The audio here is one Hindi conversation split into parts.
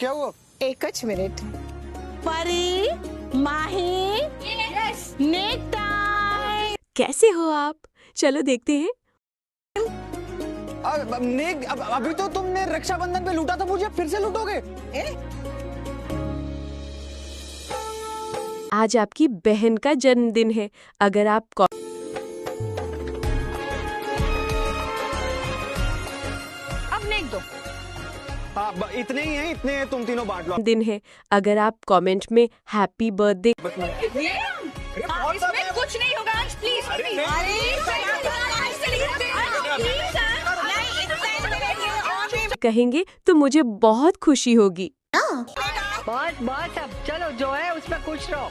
क्या हुआ? एकच मिनिट. परी, माही, नेक टाइम. कैसे हो आप? चलो देखते हैं. नेक, अभी तो तुमने रक्षाबंधन पे लूटा था मुझे, फिर से लूटोगे? आज आपकी बहन का जन्मदिन है. अगर आप अब नेक दो. हाँ, इतने ही हैं, इतने हैं, तुम तीनों बांट लो. दिन है, अगर आप कमेंट में हैप्पी बर्थडे इसमें कुछ नहीं होगा आज, प्लीज. कहेंगे तो मुझे बहुत खुशी होगी. बस अब चलो, जो है उसमें खुश रहो.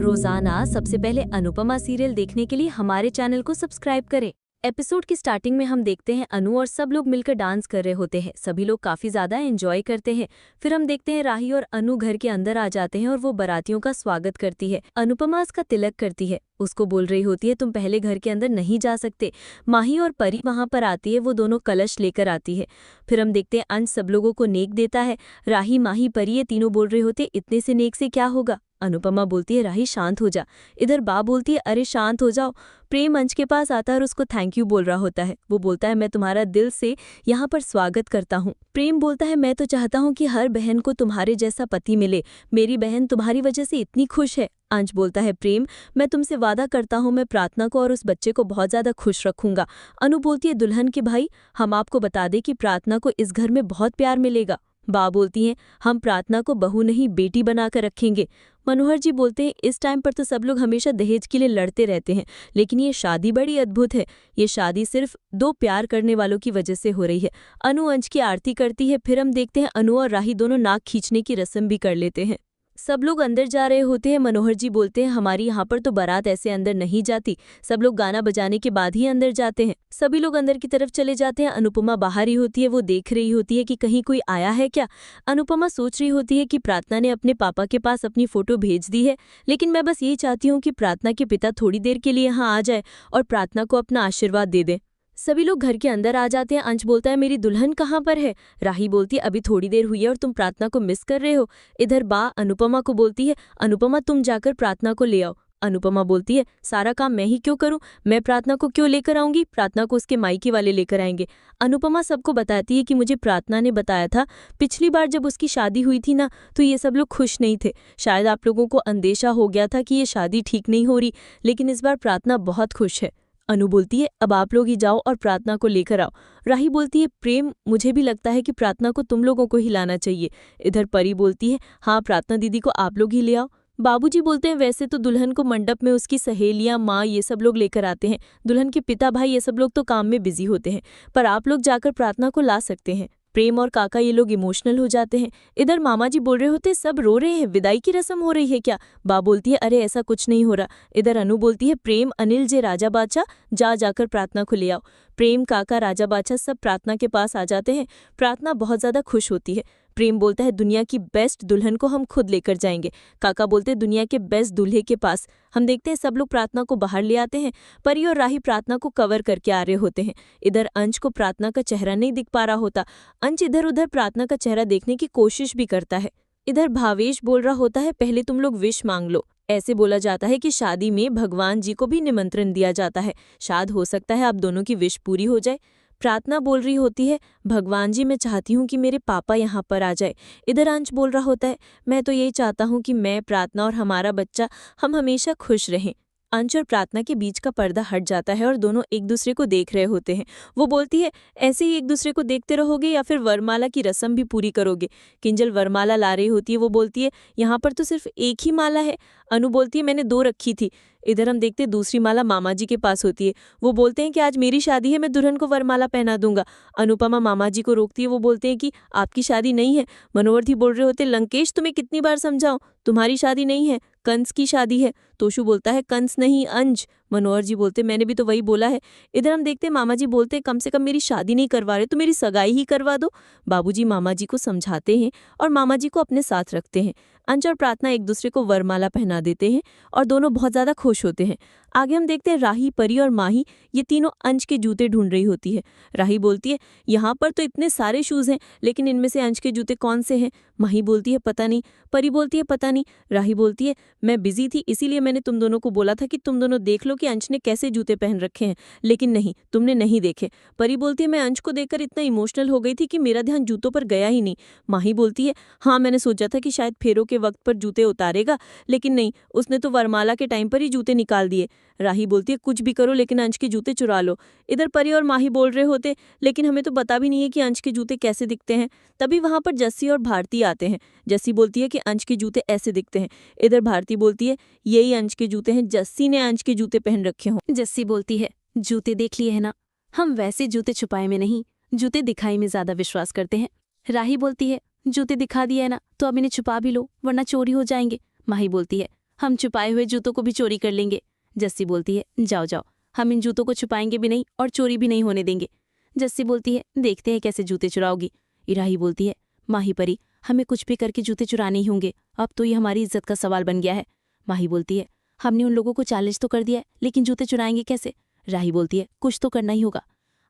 रोजाना सबसे पहले अनुपमा सीरियल देखने के लिए हमारे चैनल को सब्सक्राइब करें. एपिसोड की स्टार्टिंग में हम देखते हैं अनु और सब लोग मिलकर डांस कर रहे होते हैं. सभी लोग काफी ज्यादा एंजॉय करते हैं. फिर हम देखते हैं राही और अनु घर के अंदर आ जाते हैं और वो बारातियों का स्वागत करती है. अनुपमा उसका तिलक करती है. उसको बोल रही होती है तुम पहले घर के अंदर नहीं जा सकते. माही और परी वहां पर आती है. वो दोनों कलश लेकर आती है. फिर हम देखते हैं अंश सब लोगों को नेक देता है. राही, माही, परी ये तीनों बोल रहे होते इतने से नेक से क्या होगा. अनुपमा बोलती है राही शांत हो जा. इधर बा बोलती है अरे शांत हो जाओ. प्रेम अंश के पास आता है और उसको थैंक यू बोल रहा होता है. वो बोलता है मैं तुम्हारा दिल से यहाँ पर स्वागत करता हूँ. प्रेम बोलता है मैं तो चाहता हूँ कि हर बहन को तुम्हारे जैसा पति मिले. मेरी बहन तुम्हारी वजह से इतनी खुश है. अंश बोलता है प्रेम मैं तुमसे वादा करता हूँ मैं प्रार्थना को और उस बच्चे को बहुत ज्यादा खुश रखूंगा. अनु बोलती है दुल्हन के भाई हम आपको बता दें कि प्रार्थना को इस घर में बहुत प्यार मिलेगा. बा बोलती हैं हम प्रार्थना को बहू नहीं बेटी बनाकर रखेंगे. मनोहर जी बोलते हैं इस टाइम पर तो सब लोग हमेशा दहेज के लिए लड़ते रहते हैं, लेकिन ये शादी बड़ी अद्भुत है. ये शादी सिर्फ दो प्यार करने वालों की वजह से हो रही है. अनु अंश की आरती करती है. फिर हम देखते हैं अनु और राही दोनों नाक खींचने की रस्म भी कर लेते हैं. सब लोग अंदर जा रहे होते हैं. मनोहर जी बोलते हैं हमारी यहाँ पर तो बारात ऐसे अंदर नहीं जाती. सब लोग गाना बजाने के बाद ही अंदर जाते हैं. सभी लोग अंदर की तरफ चले जाते हैं. अनुपमा बाहर ही होती है. वो देख रही होती है कि कहीं कोई आया है क्या. अनुपमा सोच रही होती है कि प्रार्थना ने अपने पापा के पास अपनी फोटो भेज दी है, लेकिन मैं बस यही चाहती हूँ कि प्रार्थना के पिता थोड़ी देर के लिए यहाँ आ जाए और प्रार्थना को अपना आशीर्वाद दे दे. सभी लोग घर के अंदर आ जाते हैं. अंश बोलता है मेरी दुल्हन कहाँ पर है. राही बोलती है अभी थोड़ी देर हुई है और तुम प्रार्थना को मिस कर रहे हो. इधर बा अनुपमा को बोलती है अनुपमा तुम जाकर प्रार्थना को ले आओ. अनुपमा बोलती है सारा काम मैं ही क्यों करूं. मैं प्रार्थना को क्यों लेकर आऊंगी. प्रार्थना को उसके मायके वाले लेकर आएंगे. अनुपमा सबको बताती है कि मुझे प्रार्थना ने बताया था पिछली बार जब उसकी शादी हुई थी ना तो ये सब लोग खुश नहीं थे. शायद आप लोगों को अंदेशा हो गया था कि ये शादी ठीक नहीं हो रही, लेकिन इस बार प्रार्थना बहुत खुश है. अनु बोलती है अब आप लोग ही जाओ और प्रार्थना को लेकर आओ. राही बोलती है प्रेम मुझे भी लगता है कि प्रार्थना को तुम लोगों को ही लाना चाहिए. इधर परी बोलती है हाँ प्रार्थना दीदी को आप लोग ही ले आओ. बाबूजी बोलते हैं वैसे तो दुल्हन को मंडप में उसकी सहेलियां, माँ ये सब लोग लेकर आते हैं. दुल्हन के पिता भाई ये सब लोग तो काम में बिजी होते हैं, पर आप लोग जाकर प्रार्थना को ला सकते हैं. प्रेम और काका ये लोग इमोशनल हो जाते हैं. इधर मामा जी बोल रहे होते सब रो रहे हैं, विदाई की रस्म हो रही है क्या. बा बोलती है अरे ऐसा कुछ नहीं हो रहा. इधर अनु बोलती है प्रेम, अनिल जे राजा बादशाह जाकर प्रार्थना को ले आओ. प्रेम, काका, राजा बादशाह सब प्रार्थना के पास आ जाते हैं. प्रार्थना बहुत ज्यादा खुश होती है. प्रेम बोलता है दुनिया की बेस्ट दुल्हन को हम खुद लेकर जाएंगे. काका बोलते हैं दुनिया के बेस्ट दूल्हे के पास. हम देखते हैं सब लोग प्रार्थना को बाहर ले आते हैं. परी और राही प्रार्थना को कवर करके आ रहे होते हैं. इधर अंश को प्रार्थना का चेहरा नहीं दिख पा रहा होता. अंश इधर उधर प्रार्थना का चेहरा देखने की कोशिश भी करता है. इधर भावेश बोल रहा होता है पहले तुम लोग विश मांग लो. ऐसे बोला जाता है कि शादी में भगवान जी को भी निमंत्रण दिया जाता है. शायद हो सकता है आप दोनों की विश पूरी हो जाए. प्रार्थना बोल रही होती है भगवान जी मैं चाहती हूँ कि मेरे पापा यहाँ पर आ जाए. इधर अंश बोल रहा होता है मैं तो यही चाहता हूँ कि मैं, प्रार्थना और हमारा बच्चा हम हमेशा खुश रहें. अंश और प्रार्थना के बीच का पर्दा हट जाता है और दोनों एक दूसरे को देख रहे होते हैं. वो बोलती है ऐसे ही एक दूसरे को देखते रहोगे या फिर वरमाला की रस्म भी पूरी करोगे. किंजल वरमाला ला रही होती है. वो बोलती है यहाँ पर तो सिर्फ एक ही माला है. अनु बोलती है मैंने 2 रखी थी. इधर हम देखते दूसरी माला मामा जी के पास होती है. वो बोलते हैं कि आज मेरी शादी है, मैं दुल्हन को वरमाला पहना दूंगा. अनुपमा मामा जी को रोकती है. वो बोलते हैं कि आपकी शादी नहीं है. मनोहर जी बोल रहे होते लंकेश तुम्हें कितनी बार समझाऊं, तुम्हारी शादी नहीं है, कंस की शादी है. तोशु बोलता है कंस नहीं अंश. मनोहर जी बोलते मैंने भी तो वही बोला है। इधर हम देखते मामा जी बोलते कम से कम मेरी शादी नहीं करवा रहे तो मेरी सगाई ही करवा दो। बाबूजी मामा जी को समझाते हैं और मामा जी को अपने साथ रखते हैं। अंश और प्रार्थना एक दूसरे को वरमाला पहना देते हैं और दोनों बहुत ज़्यादा खुश होते हैं। आगे हम देखते हैं राही, परी और माही ये तीनों अंश के जूते ढूंढ रही होती है। राही बोलती है यहाँ पर तो इतने सारे शूज़ हैं लेकिन इनमें से अंश के जूते कौन से हैं। माही बोलती है पता नहीं। परी बोलती है पता नहीं। राही बोलती है मैं बिजी थी इसीलिए मैंने तुम दोनों को बोला था कि तुम दोनों देख लो कि अंश ने कैसे जूते पहन रखे हैं, लेकिन नहीं, तुमने नहीं देखे। परी बोलती है मैं अंश को देखकर इतना इमोशनल हो गई थी कि मेरा ध्यान जूतों पर गया ही नहीं। माही बोलती है हाँ मैंने सोचा था कि शायद फेरों के वक्त पर जूते उतारेगा, लेकिन नहीं, उसने तो वरमाला के टाइम पर ही जूते निकाल दिए। राही बोलती है कुछ भी करो लेकिन अंश के जूते चुरा लो। इधर परी और माही बोल रहे होते लेकिन हमें तो पता भी नहीं है कि अंश के जूते कैसे दिखते हैं। तभी वहां पर जस्सी और भारती आते हैं। जस्सी बोलती है कि अंश के जूते ऐसे दिखते हैं। इधर भारती बोलती है यही अंश के जूते हैं, जस्सी ने अंश के जूते पहन रखे हों। जस्सी बोलती है जूते देख लिए है ना, हम वैसे जूते छुपाए में नहीं, जूते दिखाई में ज्यादा विश्वास करते हैं। राही बोलती है जूते दिखा दिए है ना तो अब इन्हें छुपा भी लो वरना चोरी हो जाएंगे। माही बोलती है हम छुपाए हुए जूतों को भी चोरी कर लेंगे। जस्सी बोलती है जाओ जाओ, हम इन जूतों को छुपाएंगे भी नहीं और चोरी भी नहीं होने देंगे। जस्सी बोलती है देखते हैं कैसे जूते चुराओगी। राही बोलती है माही परी हमें कुछ भी करके जूते चुराने ही होंगे, अब तो ये हमारी इज्जत का सवाल बन गया है। माही बोलती है हमने उन लोगों को चैलेंज तो कर दिया है लेकिन जूते चुराएंगे कैसे। राही बोलती है कुछ तो करना ही होगा।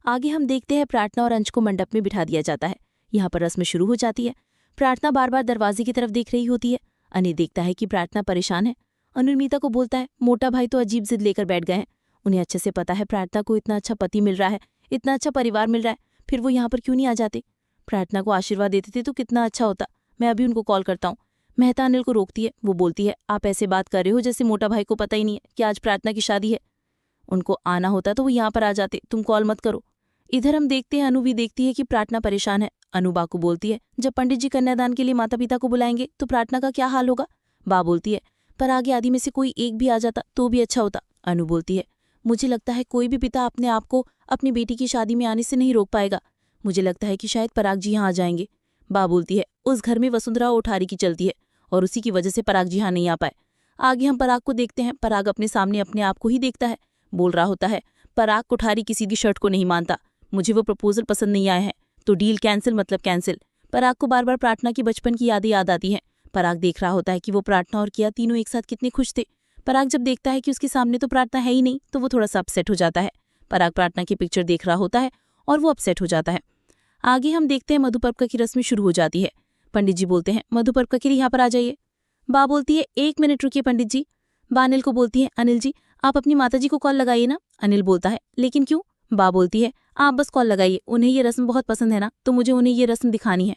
आगे हम देखते हैं प्रार्थना और अंश को मंडप में बिठा दिया जाता है। यहाँ पर रस्म शुरू हो जाती है। प्रार्थना बार बार दरवाजे की तरफ देख रही होती है। अनिल देखता है कि प्रार्थना परेशान है। अनिल मीता को बोलता है मोटा भाई तो अजीब जिद लेकर बैठ गए हैं। उन्हें अच्छे से पता है प्रार्थना को इतना अच्छा पति मिल रहा है, इतना अच्छा परिवार मिल रहा है, फिर वो यहाँ पर क्यों नहीं आ जाते। प्रार्थना को आशीर्वाद देते थे तो कितना अच्छा होता, मैं अभी उनको कॉल करता हूँ। मेहता अनिल को रोकती है। वो बोलती है आप ऐसे बात कर रहे हो जैसे मोटा भाई को पता ही नहीं है कि आज प्रार्थना की शादी है। उनको आना होता तो वो यहाँ पर आ जाते, तुम कॉल मत करो। इधर हम देखते हैं अनु भी देखती है कि प्रार्थना परेशान है। अनु बा को बोलती है जब पंडित जी कन्यादान के लिए माता पिता को बुलाएंगे तो प्रार्थना का क्या हाल होगा। बा बोलती है पर आगे आदि में से कोई एक भी आ जाता तो भी अच्छा होता। अनु बोलती है मुझे लगता है कोई भी पिता अपने आप को अपनी बेटी की शादी में आने से नहीं रोक पाएगा। मुझे लगता है कि शायद पराग जी यहाँ आ जाएंगे। बा बोलती है उस घर में वसुंधरा उठारी की चलती है और उसी की वजह से पराग जी यहाँ नहीं आ पाए। आगे हम पराग को देखते हैं। पराग अपने सामने अपने आप को ही देखता है। बोल रहा होता है पराग कोठारी किसी की शर्ट को नहीं मानता, मुझे वो प्रपोजल पसंद नहीं आया है तो डील कैंसिल मतलब कैंसिल। पराग को बार बार प्रार्थना की बचपन की यादें याद आती हैं। पराग देख रहा होता है कि वो प्रार्थना और किया तीनों एक साथ कितने खुश थे। पराग जब देखता है कि उसके सामने तो प्रार्थना है ही नहीं तो वो थोड़ा सा अपसेट हो जाता है। पराग प्रार्थना की पिक्चर देख रहा होता है और वो अपसेट हो जाता है। आगे हम देखते हैं मधुपर्क की रस्म शुरू हो जाती है। पंडित जी बोलते हैं मधुपर्क के लिए यहाँ पर आ जाइए। बा बोलती है 1 मिनट रुकिए पंडित जी। बा अनिल को बोलती है अनिल जी आप अपनी माताजी को कॉल लगाइए ना। अनिल बोलता है लेकिन क्यों। बा बोलती है आप बस कॉल लगाइए, उन्हें ये रस्म बहुत पसंद है ना तो मुझे उन्हें ये रस्म दिखानी है।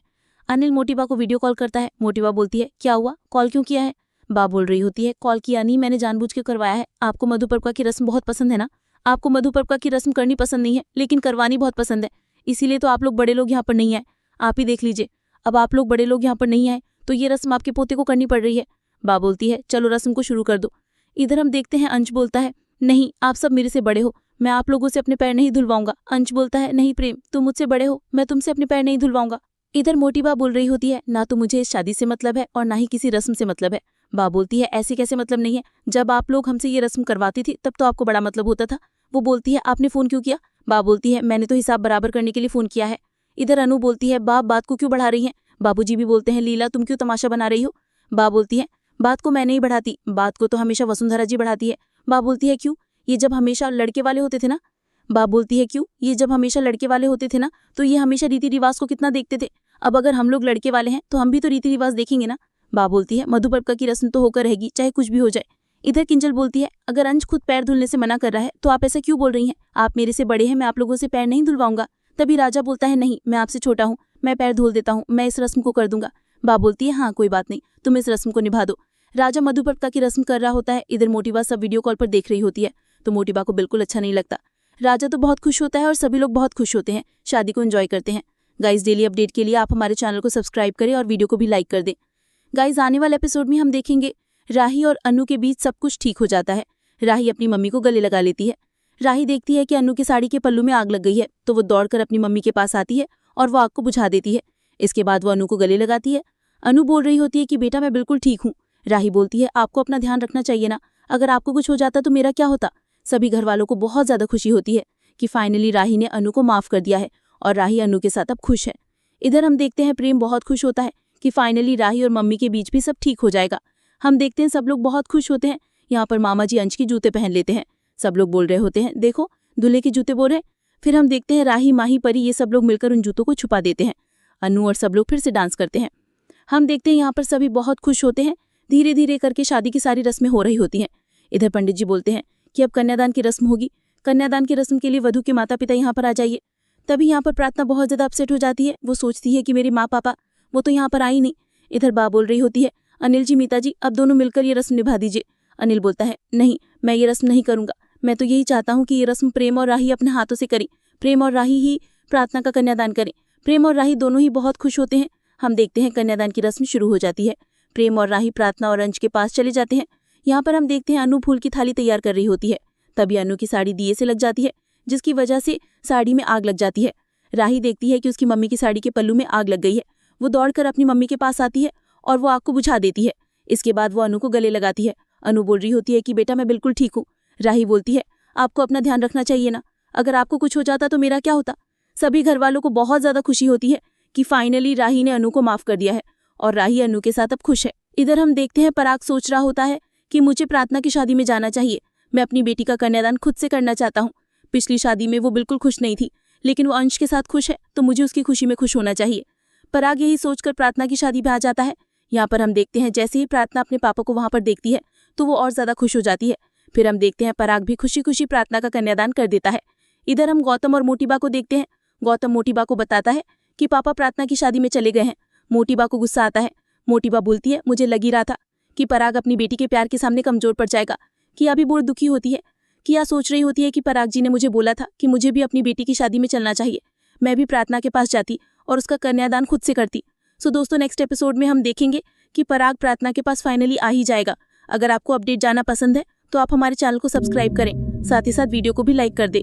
अनिल मोटी बा को वीडियो कॉल करता है। मोटी बा बोलती है क्या हुआ, कॉल क्यों किया है। बा बोल रही होती है कॉल किया नहीं, मैंने जानबूझ के करवाया है। आपको मधुपर्क की रस्म बहुत पसंद है ना। आपको मधुपर्क की रस्म करनी पसंद नहीं है लेकिन करवानी बहुत पसंद है, इसीलिए तो आप लोग बड़े लोग यहाँ पर नहीं आए। आप ही देख लीजिए, अब आप लोग बड़े लोग यहाँ पर नहीं आए तो ये रस्म आपके पोते को करनी पड़ रही है। बा बोलती है चलो रस्म को शुरू कर दो। इधर हम देखते हैं अंश बोलता है नहीं आप सब मेरे से बड़े हो, मैं आप लोगों से अपने पैर नहीं धुलवाऊंगा। अंश बोलता है नहीं प्रेम, तुम मुझसे बड़े हो, मैं तुमसे अपने पैर नहीं धुलवाऊंगा। इधर मोटी बा बोल रही होती है ना तो मुझे इस शादी से मतलब है और ना ही किसी रस्म से मतलब है। बा बोलती है ऐसे कैसे मतलब नहीं है, जब आप लोग हमसे ये रस्म करवाती थी तब तो आपको बड़ा मतलब होता था। वो बोलती है आपने फोन क्यों किया। बा बोलती है मैंने तो हिसाब बराबर करने के लिए फोन किया है। इधर अनु बोलती है बात को क्यों बढ़ा रही है। बाबूजी भी बोलते हैं लीला तुम क्यों तमाशा बना रही हो। बा बोलती है बात को मैं नहीं बढ़ाती, बात को तो हमेशा वसुंधरा जी बढ़ाती है। बा बोलती है क्यों, ये जब हमेशा लड़के वाले होते थे ना। बा बोलती है क्यों, ये जब हमेशा लड़के वाले होते थे ना तो ये हमेशा रीति रिवाज को कितना देखते थे, अब अगर हम लोग लड़के वाले हैं तो हम भी तो रीति रिवाज देखेंगे ना। बा बोलती है मधुपर्क की रस्म तो होकर रहेगी चाहे कुछ भी हो जाए। इधर किंजल बोलती है अगर अंश खुद पैर धुलने से मना कर रहा है तो आप ऐसा क्यों बोल रही हैं, आप मेरे से बड़े हैं, मैं आप लोगों से पैर नहीं धुलवाऊंगा। तभी राजा बोलता है नहीं मैं आपसे छोटा हूँ, मैं पैर धुल देता हूँ, मैं इस रस्म को कर दूंगा। बा बोलती है हाँ कोई बात नहीं, तुम इस रस्म को निभा दो। राजा मधुपर्क की रस्म कर रहा होता है। इधर मोटीबा सब वीडियो कॉल पर देख रही होती है तो मोटीबा को बिल्कुल अच्छा नहीं लगता। राजा तो बहुत खुश होता है और सभी लोग बहुत खुश होते हैं, शादी को एंजॉय करते हैं। गाइज डेली अपडेट के लिए आप हमारे चैनल को सब्सक्राइब करें और वीडियो को भी लाइक कर दें। गाइज आने वाले एपिसोड में हम देखेंगे राही और अनु के बीच सब कुछ ठीक हो जाता है। राही अपनी मम्मी को गले लगा लेती है। राही देखती है कि अनु के साड़ी के पल्लू में आग लग गई है तो वो दौड़कर अपनी मम्मी के पास आती है और वो आग को बुझा देती है। इसके बाद वो अनु को गले लगाती है। अनु बोल रही होती है कि बेटा मैं बिल्कुल ठीक हूँ। राही बोलती है आपको अपना ध्यान रखना चाहिए ना, अगर आपको कुछ हो जाता तो मेरा क्या होता। सभी घर वालों को बहुत ज्यादा खुशी होती है कि फाइनली राही ने अनु को माफ कर दिया है और राही अनु के साथ अब खुश है। इधर हम देखते हैं प्रेम बहुत खुश होता है कि फाइनली राही और मम्मी के बीच भी सब ठीक हो जाएगा। हम देखते हैं सब लोग बहुत खुश होते हैं। यहाँ पर मामा जी अंश के जूते पहन लेते हैं। सब लोग बोल रहे होते हैं, देखो दूल्हे के जूते बोल रहे हैं। फिर हम देखते हैं राही, माही, परी ये सब लोग मिलकर उन जूतों को छुपा देते हैं। अनु और सब लोग फिर से डांस करते हैं। हम देखते हैं यहाँ पर सभी बहुत खुश होते हैं। धीरे धीरे करके शादी की सारी रस्में हो रही होती हैं। इधर पंडित जी बोलते हैं कि अब कन्यादान की रस्म होगी। कन्यादान की रस्म के लिए वधू के माता पिता यहाँ पर आ जाइए। तभी यहाँ पर प्रार्थना बहुत ज्यादा अपसेट हो जाती है। वो सोचती है कि मेरे माँ पापा वो तो यहाँ पर आई नहीं। इधर बा बोल रही होती है, अनिल जी, मीता जी, अब दोनों मिलकर ये रस्म निभा दीजिए। अनिल बोलता है, नहीं, मैं ये रस्म नहीं करूंगा। मैं तो यही चाहता हूँ कि ये रस्म प्रेम और राही अपने हाथों से करें। प्रेम और राही ही प्रार्थना का कन्यादान करें। प्रेम और राही दोनों ही बहुत खुश होते हैं। हम देखते हैं कन्यादान की रस्म शुरू हो जाती है। प्रेम और राही प्रार्थना और अंश के पास चले जाते हैं। यहाँ पर हम देखते हैं अनु फूल की थाली तैयार कर रही होती है। तभी अनु की साड़ी दिए से लग जाती है, जिसकी वजह से साड़ी में आग लग जाती है। राही देखती है कि उसकी मम्मी की साड़ी के पल्लू में आग लग गई है। वो दौड़कर अपनी मम्मी के पास आती है और वो आग को बुझा देती है। इसके बाद वो अनु को गले लगाती है। अनु बोल रही होती है कि बेटा मैं बिल्कुल ठीक हूँ। राही बोलती है, आपको अपना ध्यान रखना चाहिए ना, अगर आपको कुछ हो जाता तो मेरा क्या होता। सभी घर वालों को बहुत ज्यादा खुशी होती है कि फाइनली राही ने अनु को माफ कर दिया है और राही अनु के साथ अब खुश है। इधर हम देखते हैं पराग सोच रहा होता है कि मुझे प्रार्थना की शादी में जाना चाहिए। मैं अपनी बेटी का कन्यादान खुद से करना चाहता हूँ। पिछली शादी में वो बिल्कुल खुश नहीं थी, लेकिन वो अंश के साथ खुश है तो मुझे उसकी खुशी में खुश होना चाहिए। पराग यही सोचकर प्रार्थना की शादी में आ जाता है। यहाँ पर हम देखते हैं जैसे ही प्रार्थना अपने पापा को वहां पर देखती है तो वो और ज्यादा खुश हो जाती है। फिर हम देखते हैं पराग भी खुशी खुशी प्रार्थना का कन्यादान कर देता है। इधर हम गौतम और मोटी बा को देखते हैं। गौतम मोटी बा को बताता है कि पापा प्रार्थना की शादी में चले गए हैं। मोटी बा को गुस्सा आता है। मोटी बा बोलती है, मुझे लग ही रहा था कि पराग अपनी बेटी के प्यार के सामने कमजोर पड़ जाएगा। किया भी बहुत दुखी होती है। किया सोच रही होती है कि पराग जी ने मुझे बोला था कि मुझे भी अपनी बेटी की शादी में चलना चाहिए। मैं भी प्रार्थना के पास जाती और उसका कन्यादान खुद से करती। सो दोस्तों, नेक्स्ट एपिसोड में हम देखेंगे कि पराग प्रार्थना के पास फाइनली आ ही जाएगा। अगर आपको अपडेट जानना पसंद है तो आप हमारे चैनल को सब्सक्राइब करें, साथ ही साथ वीडियो को भी लाइक कर दें।